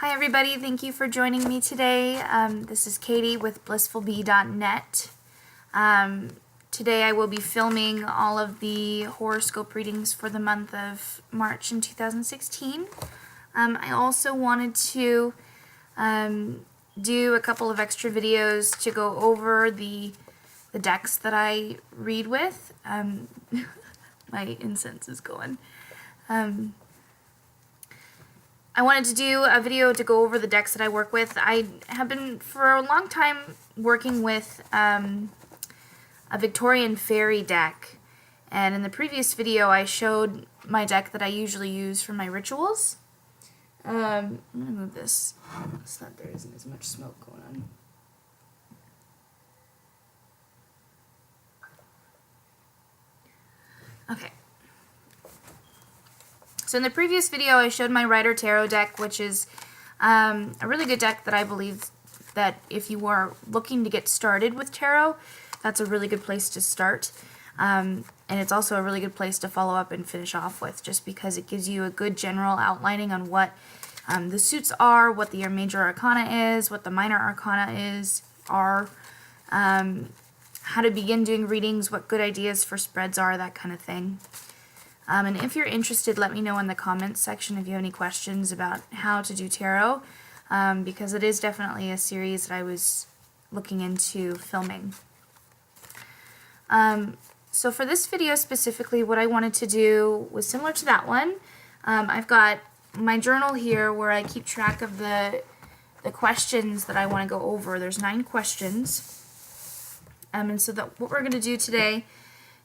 Hi everybody, thank you for joining me today. This is Katie with blissfulbee.net. Today I will be filming all of the horoscope readings for the month of March in 2016. I also wanted to do a couple of extra videos to go over the decks that I read with. My incense is going. I wanted to do a video to go over the decks that I work with. I have been for a long time working with a Victorian Fairy deck, and in the previous video I showed my deck that I usually use for my rituals. I'm going to move this so that there isn't as much smoke going on. Okay. So in the previous video I showed my Victorian Tarot deck, which is a really good deck that I believe that if you are looking to get started with tarot, that's a really good place to start. And it's also a really good place to follow up and finish off with, just because it gives you a good general outlining on what the suits are, what the major arcana is, what the minor arcana are, how to begin doing readings, what good ideas for spreads are, that kind of thing. And if you're interested, let me know in the comments section if you have any questions about how to do tarot, because it is definitely a series that I was looking into filming. So for this video specifically, what I wanted to do was similar to that one. I've got my journal here where I keep track of the questions that I want to go over. There's 9 questions. And so what we're going to do today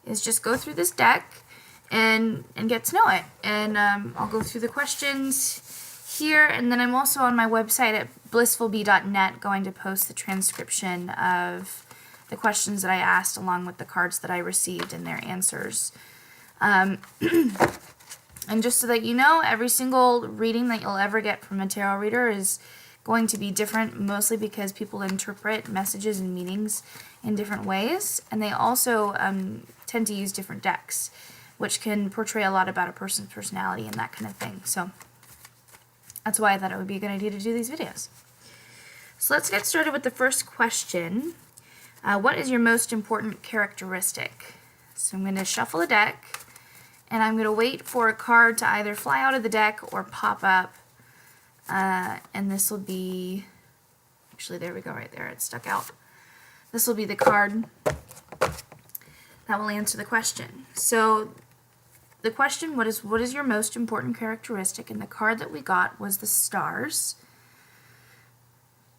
is just go through this deck and get to know it. And I'll go through the questions here, and then I'm also on my website at blissfulbee.net going to post the transcription of the questions that I asked along with the cards that I received and their answers. And just so that you know, every single reading that you'll ever get from a tarot reader is going to be different, mostly because people interpret messages and meanings in different ways, and they also tend to use different decks, which can portray a lot about a person's personality and that kind of thing. So that's why I thought it would be a good idea to do these videos. So let's get started with the first question. What is your most important characteristic? So I'm going to shuffle the deck, and I'm going to wait for a card to either fly out of the deck or pop up. And this will be, actually there we go right there, it stuck out. This will be the card that will answer the question. So the question, what is your most important characteristic? And the card that we got was the stars.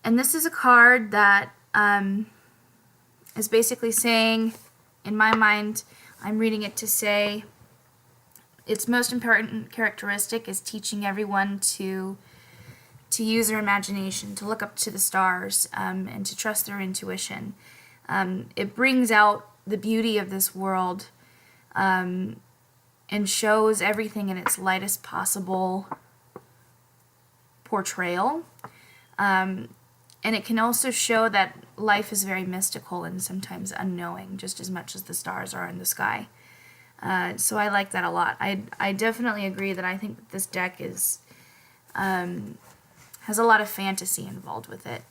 And this is a card that is basically saying, in my mind, I'm reading it to say, its most important characteristic is teaching everyone to use their imagination, to look up to the stars, and to trust their intuition. It brings out the beauty of this world, and shows everything in its lightest possible portrayal. And it can also show that life is very mystical and sometimes unknowing, just as much as the stars are in the sky. So I like that a lot. I definitely agree that I think that this deck is has a lot of fantasy involved with it.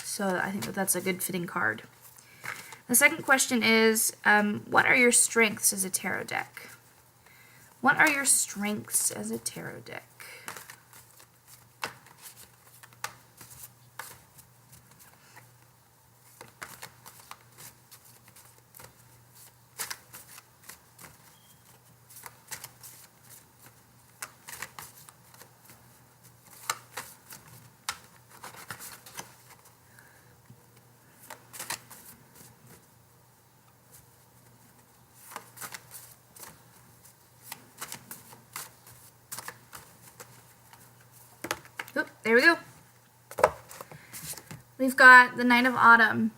So I think that that's a good fitting card. The second question is, what are your strengths as a tarot deck? What are your strengths as a tarot deck? Oop, there we go. We've got the Knight of Autumn.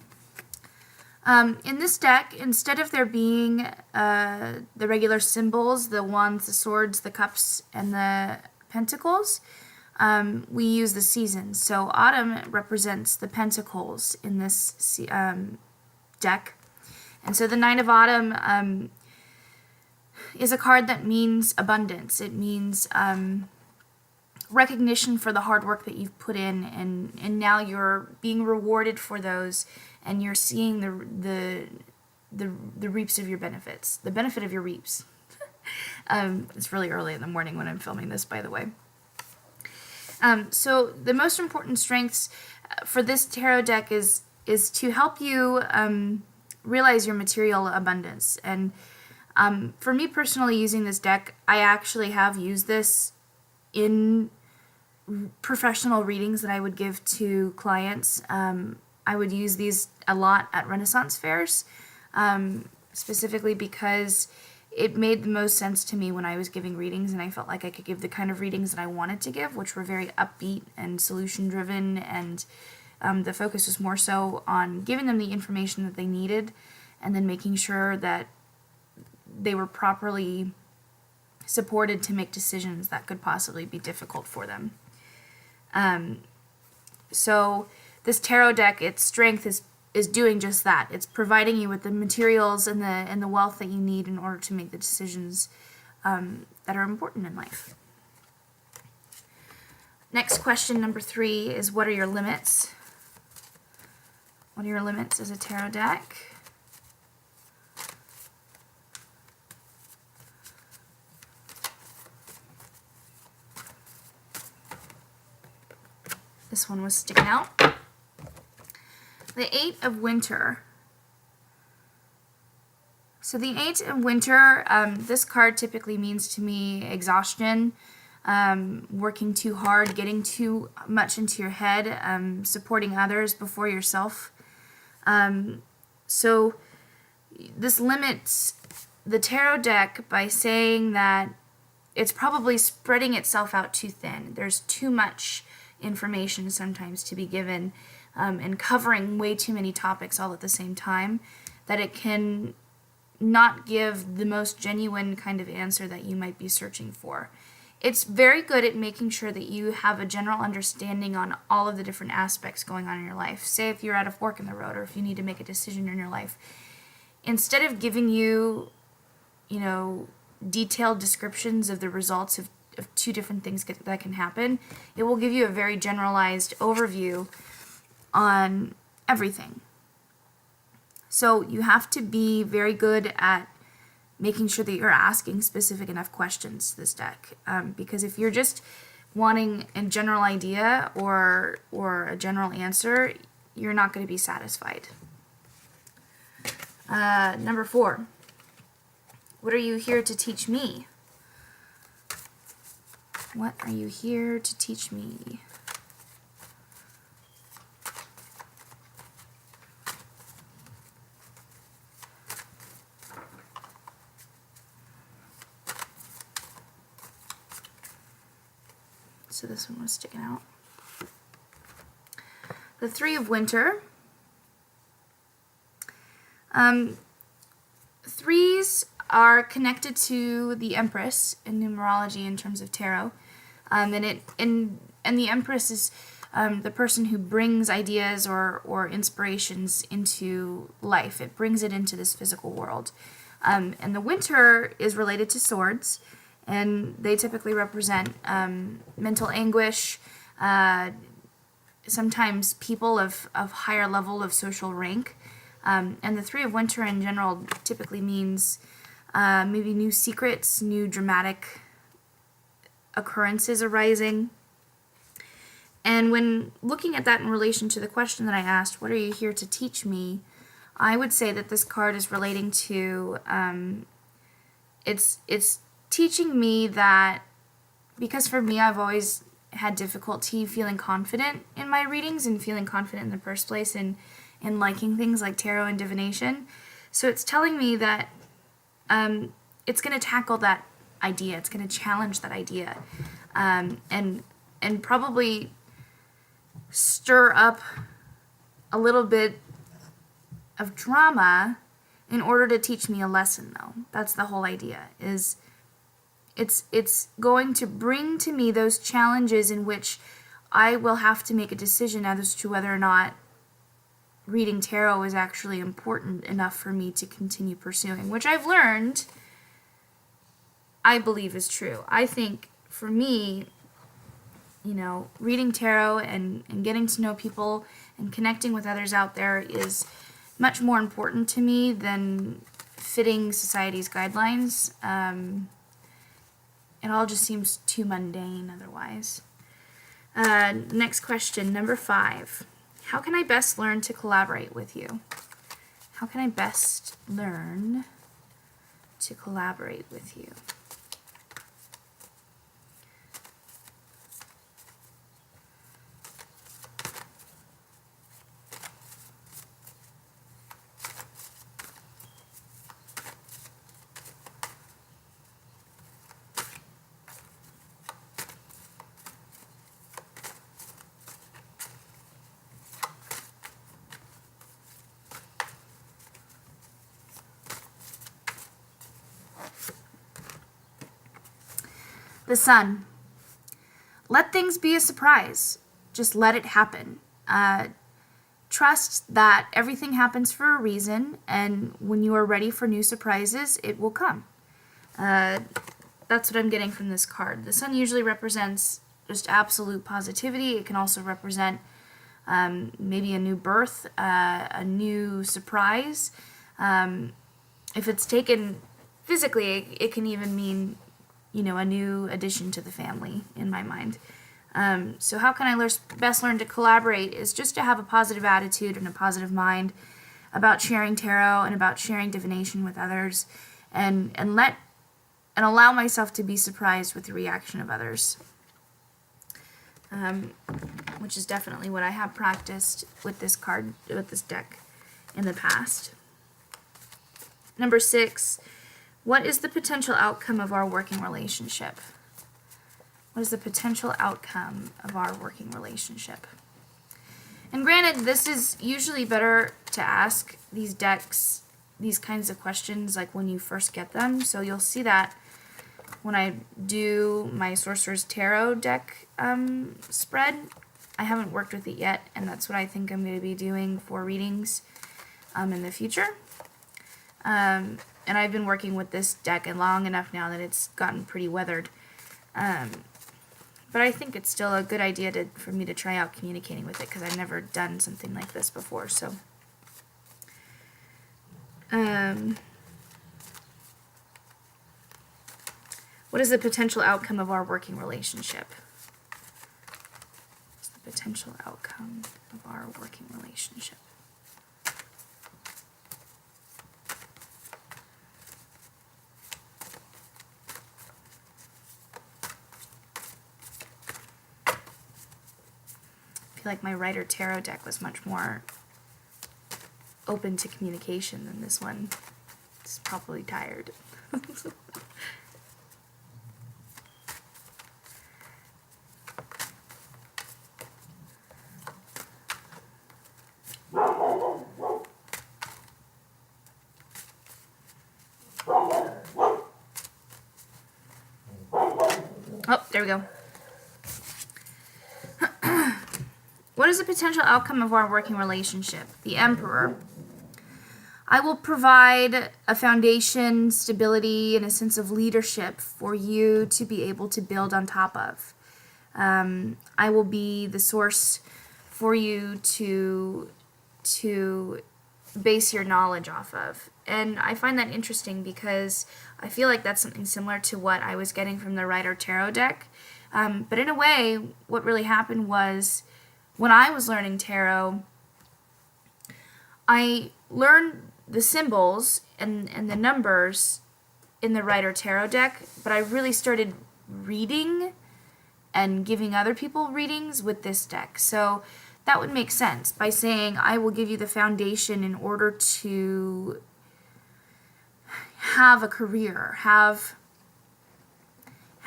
In this deck, instead of there being the regular symbols, the wands, the swords, the cups, and the pentacles, we use the seasons. So autumn represents the pentacles in this deck. And so the Knight of Autumn is a card that means abundance. It means recognition for the hard work that you've put in, and now you're being rewarded for those, and you're seeing the reaps of your benefits, the benefit of your reaps. It's really early in the morning when I'm filming this, by the way. So the most important strengths for this tarot deck is to help you realize your material abundance. And for me personally, using this deck, I actually have used this in professional readings that I would give to clients. I would use these a lot at Renaissance fairs, specifically because it made the most sense to me when I was giving readings, and I felt like I could give the kind of readings that I wanted to give, which were very upbeat and solution-driven, and the focus was more so on giving them the information that they needed, and then making sure that they were properly supported to make decisions that could possibly be difficult for them. So this tarot deck, its strength is doing just that. It's providing you with the materials and the wealth that you need in order to make the decisions that are important in life. Next question, number 3, is what are your limits? What are your limits as a tarot deck? This one was sticking out. The 8 of Winter. So the 8 of Winter, this card typically means to me exhaustion, working too hard, getting too much into your head, supporting others before yourself. So this limits the tarot deck by saying that it's probably spreading itself out too thin. There's too much information sometimes to be given, and covering way too many topics all at the same time, that it can not give the most genuine kind of answer that you might be searching for. It's very good at making sure that you have a general understanding on all of the different aspects going on in your life. Say if you're at a fork in the road, or if you need to make a decision in your life. Instead of giving you, detailed descriptions of the results of two different things that can happen, it will give you a very generalized overview on everything. So you have to be very good at making sure that you're asking specific enough questions to this deck, because if you're just wanting a general idea or a general answer, you're not going to be satisfied. Number 4. What are you here to teach me? What are you here to teach me? So this one was sticking out. The 3 of Winter. 3s are connected to the Empress in numerology in terms of tarot. And the Empress is the person who brings ideas or inspirations into life. It brings it into this physical world. And the Winter is related to swords, and they typically represent mental anguish, sometimes people of higher level of social rank. And the 3 of Winter in general typically means maybe new secrets, new dramatic occurrences arising. And when looking at that in relation to the question that I asked, what are you here to teach me? I would say that this card is relating to, it's teaching me that, because for me I've always had difficulty feeling confident in my readings and feeling confident in the first place in liking things like tarot and divination. So it's telling me that it's going to tackle that idea. It's going to challenge that idea, and probably stir up a little bit of drama in order to teach me a lesson, though. That's the whole idea. Is it's going to bring to me those challenges in which I will have to make a decision as to whether or not reading tarot is actually important enough for me to continue pursuing, which I've learned I believe is true. I think for me, you know, reading tarot and getting to know people and connecting with others out there is much more important to me than fitting society's guidelines. It all just seems too mundane otherwise. Next question, number 5. How can I best learn to collaborate with you? How can I best learn to collaborate with you? The Sun. Let things be a surprise. Just let it happen. Trust that everything happens for a reason, and when you are ready for new surprises, it will come. That's what I'm getting from this card. The Sun usually represents just absolute positivity. It can also represent maybe a new birth, a new surprise. If it's taken physically, it can even mean, you know, a new addition to the family in my mind. So how can I best learn to collaborate is just to have a positive attitude and a positive mind about sharing tarot and about sharing divination with others, and allow myself to be surprised with the reaction of others, which is definitely what I have practiced with this card, with this deck in the past. Number 6. What is the potential outcome of our working relationship? What is the potential outcome of our working relationship? And granted, this is usually better to ask these decks, these kinds of questions, like when you first get them. So you'll see that when I do my Sorcerer's Tarot deck spread. I haven't worked with it yet, and that's what I think I'm going to be doing for readings in the future. And I've been working with this deck long enough now that it's gotten pretty weathered. But I think it's still a good idea for me to try out communicating with it, because I've never done something like this before. So, what is the potential outcome of our working relationship? What's the potential outcome of our working relationship? I feel like my Rider Tarot deck was much more open to communication than this one. It's probably tired. Oh, there we go. What is the potential outcome of our working relationship? The Emperor. I will provide a foundation, stability, and a sense of leadership for you to be able to build on top of. I will be the source for you to base your knowledge off of. And I find that interesting because I feel like that's something similar to what I was getting from the Rider Tarot deck. But in a way, what really happened was, when I was learning tarot, I learned the symbols and the numbers in the Rider Tarot deck, but I really started reading and giving other people readings with this deck. So that would make sense by saying I will give you the foundation in order to have a career, have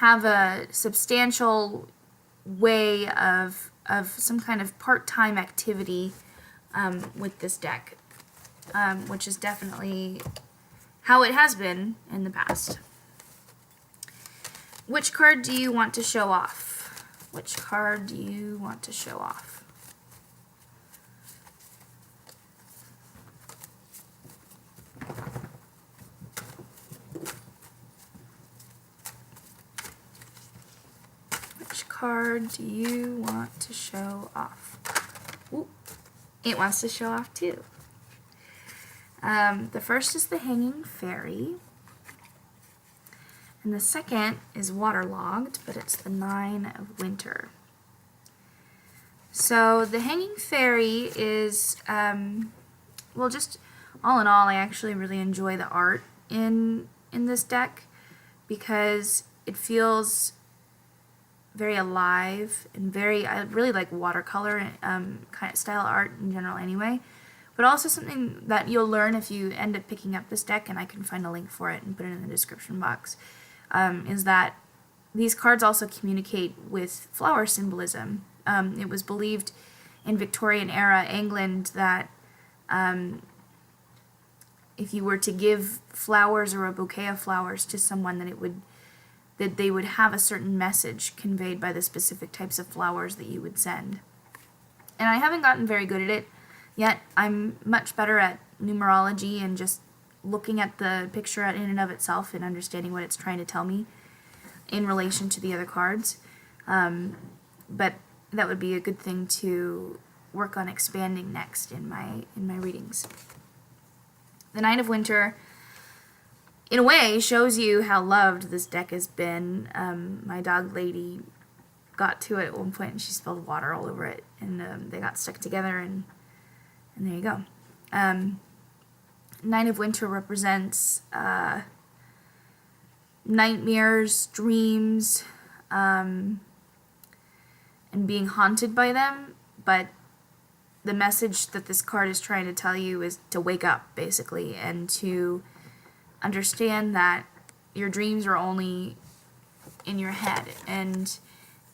a substantial way of some kind of part-time activity with this deck, which is definitely how it has been in the past. Which card do you want to show off? Which card do you want to show off? Which card do you want to show off? Ooh, it wants to show off too. The first is the Hanging Fairy. And the second is waterlogged, but it's the Nine of Winter. So the Hanging Fairy is, well, just all in all, I actually really enjoy the art in this deck because it feels very alive and very, I really like watercolor kind of style art in general anyway. But also something that you'll learn if you end up picking up this deck, and I can find a link for it and put it in the description box, is that these cards also communicate with flower symbolism. It was believed in Victorian era England that if you were to give flowers or a bouquet of flowers to someone, that they would have a certain message conveyed by the specific types of flowers that you would send. And I haven't gotten very good at it yet. I'm much better at numerology and just looking at the picture in and of itself and understanding what it's trying to tell me in relation to the other cards. But that would be a good thing to work on expanding next in my readings. The Nine of Winter, in a way, shows you how loved this deck has been. My dog Lady got to it at one point and she spilled water all over it, and they got stuck together, and there you go. Nine of Winter represents nightmares, dreams, and being haunted by them, but the message that this card is trying to tell you is to wake up, basically, and to understand that your dreams are only in your head, and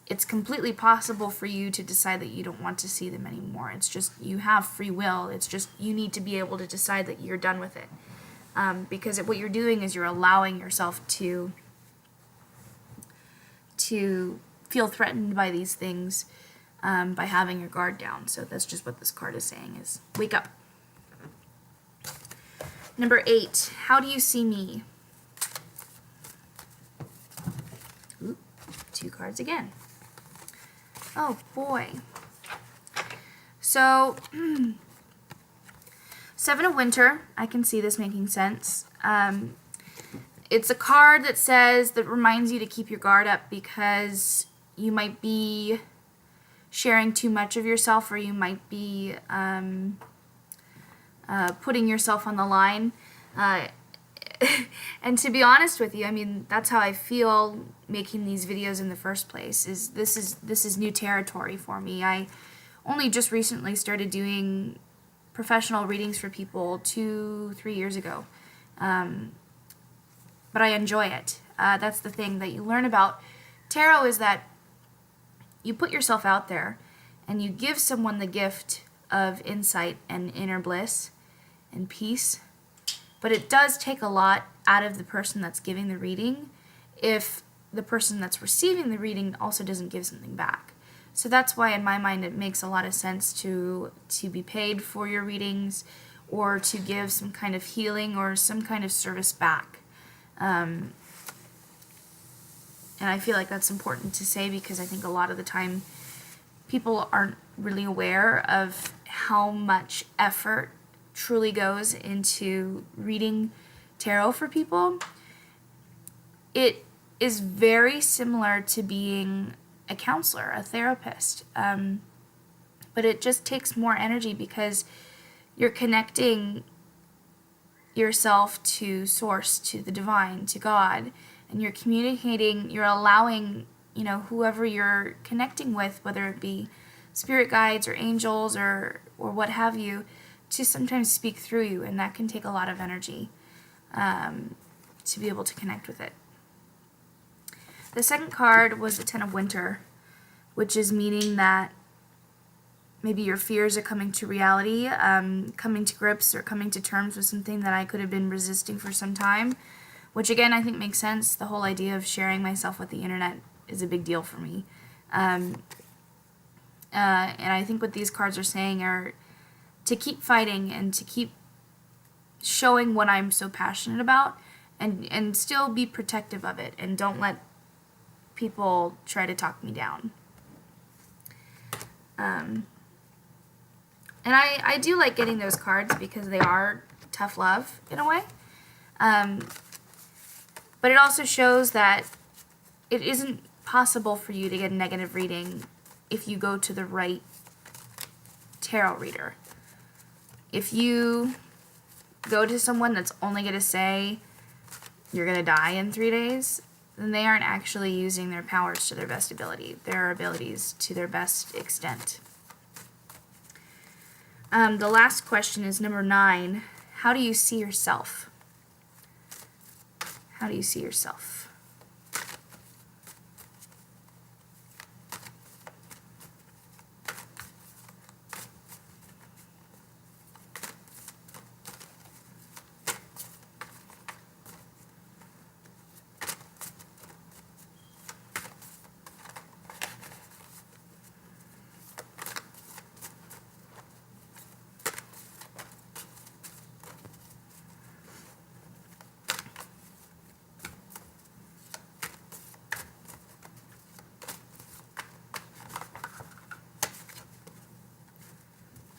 it's completely possible for you to decide that you don't want to see them anymore. It's just, you have free will. It's just, you need to be able to decide that you're done with it. Because what you're doing is you're allowing yourself to feel threatened by these things by having your guard down. So that's just what this card is saying, is wake up. Number 8, how do you see me? Ooh, 2 cards again. Oh boy. So, Seven of Winter, I can see this making sense. It's a card that reminds you to keep your guard up because you might be sharing too much of yourself, or you might be putting yourself on the line. And to be honest with you, I mean, that's how I feel making these videos in the first place. This is new territory for me. I only just recently started doing professional readings for people 2-3 years ago. But I enjoy it. That's the thing that you learn about tarot, is that you put yourself out there and you give someone the gift of insight and inner bliss and peace. But it does take a lot out of the person that's giving the reading if the person that's receiving the reading also doesn't give something back. So that's why, in my mind, it makes a lot of sense to be paid for your readings, or to give some kind of healing or some kind of service back. And I feel like that's important to say, because I think a lot of the time people aren't really aware of how much effort truly goes into reading tarot for people. It is very similar to being a counselor, a therapist, but it just takes more energy because you're connecting yourself to Source, to the divine, to God, and you're communicating, you're allowing, whoever you're connecting with, whether it be spirit guides or angels or what have you, to sometimes speak through you, and that can take a lot of energy to be able to connect with it. The second card was the Ten of Winter, which is meaning that maybe your fears are coming to reality, coming to grips or coming to terms with something that I could have been resisting for some time, which again I think makes sense. The whole idea of sharing myself with the internet is a big deal for me. And I think what these cards are saying are to keep fighting and to keep showing what I'm so passionate about, and still be protective of it, and don't let people try to talk me down. And I do like getting those cards because they are tough love in a way. But it also shows that it isn't possible for you to get a negative reading if you go to the right tarot reader. If you go to someone that's only going to say you're going to die in 3 days, then they aren't actually using their powers to their best ability, their abilities to their best extent. The last question is number 9. How do you see yourself? How do you see yourself?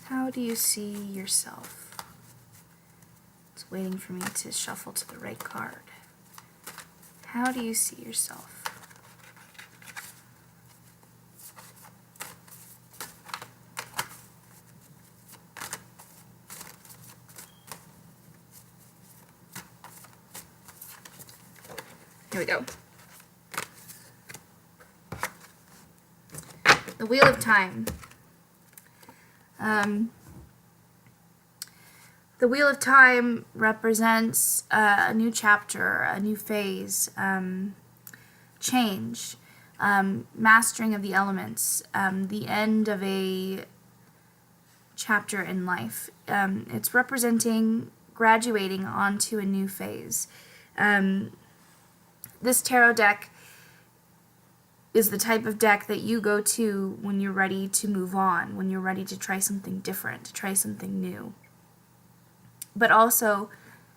How do you see yourself? It's waiting for me to shuffle to the right card. How do you see yourself? Here we go. The Wheel of Time. The Wheel of Time represents a new chapter, a new phase, change, mastering of the elements, the end of a chapter in life. It's representing graduating onto a new phase. This tarot deck is the type of deck that you go to when you're ready to move on, when you're ready to try something different, to try something new. But also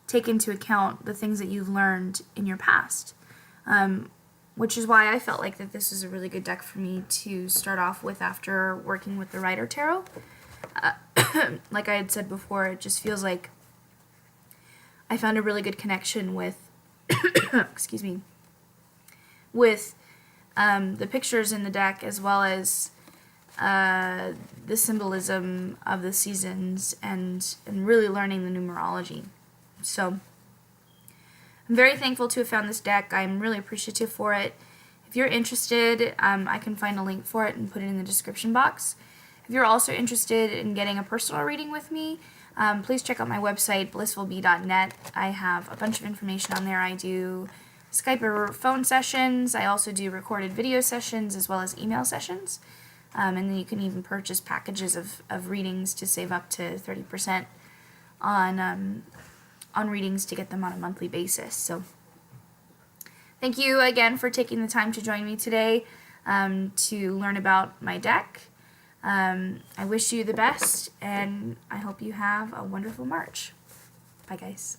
take into account the things that you've learned in your past, which is why I felt like that this is a really good deck for me to start off with after working with the Rider Tarot. Like I had said before, it just feels like I found a really good connection with, excuse me, with the pictures in the deck, as well as the symbolism of the seasons, and really learning the numerology. So I'm very thankful to have found this deck. I'm really appreciative for it. If you're interested, I can find a link for it and put it in the description box. If you're also interested in getting a personal reading with me, please check out my website, blissfulbee.net. I have a bunch of information on there. I do Skype or phone sessions. I also do recorded video sessions as well as email sessions. And then you can even purchase packages of readings to save up to 30% on readings to get them on a monthly basis. So thank you again for taking the time to join me today to learn about my deck. I wish you the best, and I hope you have a wonderful March. Bye, guys.